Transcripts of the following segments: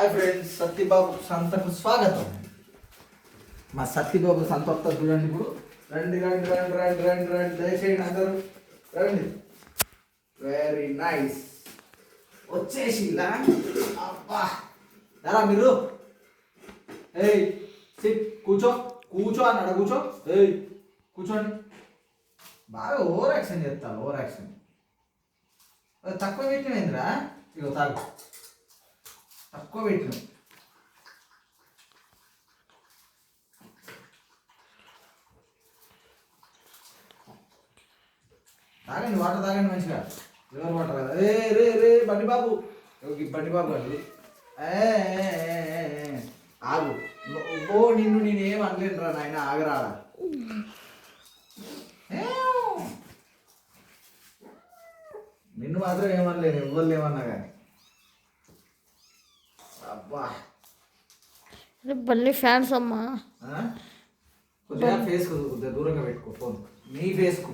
Hi friends, Satyababu సంతకు స్వాగతం. మా సత్యబాబు సంత వస్తారు చూడండి. ఇప్పుడు రండి రండి రండి రండి రండి రండి దయచేయండి అందరూ రండి. Very nice. వచ్చేసి అబ్బా ఎలా మీరు? ఏయ్ సిట్, కూర్చో కూర్చో అన్నాడు. కూర్చో. ఏయ్ కూర్చోండి. బాగా ఓవర్ యాక్షన్ చేస్తాను. ఓవర్ యాక్షన్ తక్కువ పెట్టినైందిరా. ఇగో తాగు, తక్కువ పెట్టిన. తాగండి, వాటర్ తాగండి మంచిగా. రివర్ వాటర్ కదా. రే రే రే బండి బాబు, బండి బాబు అండి. ఆగు. ఓ నిన్ను నేనేం అనలేనురా నాయన, ఆగరాడా. నిన్ను మాత్రం ఏమనలేను, ఎవ్వరు ఏమన్నా కానీ. అబ్బా బన్నీ ఫ్యాన్స్ అమ్మా. కొద్దిగా ఫేస్కు కొద్దిగా దూరంగా పెట్టుకో ఫోన్. నీ ఫేస్కు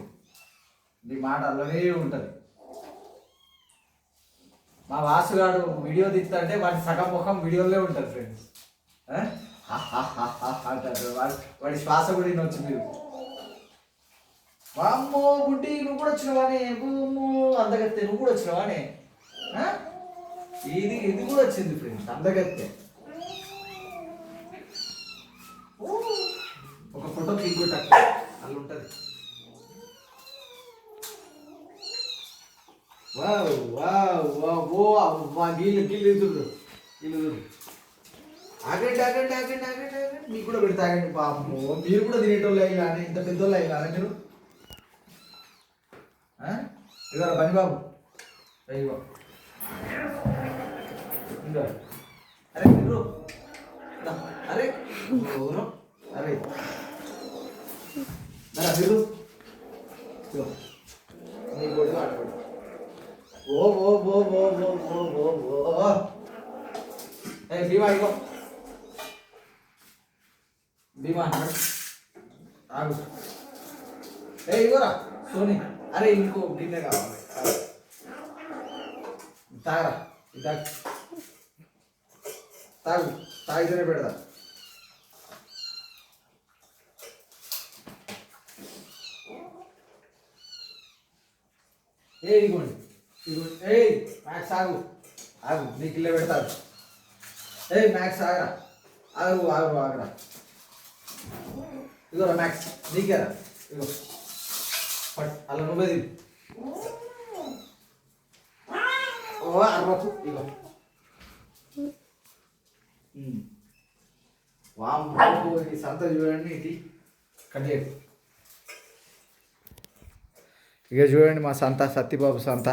నీ మాట అలానే ఉంటుంది. మా వాసుగాడు వీడియో తీస్తుంటే వాడి సగం ముఖం వీడియోలో ఉంటుంది ఫ్రెండ్స్. అంటారు. వాడి శ్వాస కూడా వినొచ్చు మీరు. వామ్మో బుడ్డి, నువ్వు కూడా వచ్చినవానే. భూము అందగత్తే, నువ్వు కూడా వచ్చినవానే. ఇది కూడా వచ్చింది ఫ్రెండ్స్, అందగత్తే. ఒక ఫోటో ఇంకోటి అక్కడ అలా ఉంటుంది. వావ్ వావ్ వావ్ వా గీళ్ళు గీళ్ళు చూడు, గీళ్ళు చూడు. ఆగండి ఆగండి ఆగండి ఆగండి ఆగండి. మీకు కూడా పెడితే ఆగండి. పాపము మీరు కూడా తినేటోళ్ళు అయ్యి కానీ, ఇంత పెద్దోళ్ళు అయ్యి కానీ మీరు. ఇదారా బండి బాబు, అయ్యో ఇంకా. అరే మీరు, అరే అరే మీరు నీ కొడుకు ఆడుకోడు. ఓ ఓ ఓ ఓ ఓ ఓ ఓ ఏ భీమా ఇగో, భీమా అన్నాడు. ఆగు. ఏ ఇగోరా సోని. అరే ఇంకో గిన్నె కావాలి. తాగరా, తాగు తాగు, తాగితేనే పెడదా. ఏ ఇదిగోండి, ఇదిగోండి. ఏ మ్యాక్స్ ఆగు, ఆగు, నీకు ఇల్లే పెడతాడు. ఏ మ్యాక్స్ ఆగరా, ఆగు ఆగు ఆగరా. ఇదిగోరా మ్యాక్స్, నీకేరా. ఇగో పట్, అలా నువ్వే తిని. ఓ అరవకు. ఇగో వామ్మో, ఈ సంత చూడండి. ఇది కట్ చేయండి. ఇక చూడండి మా సంత, సత్యబాబు సంత.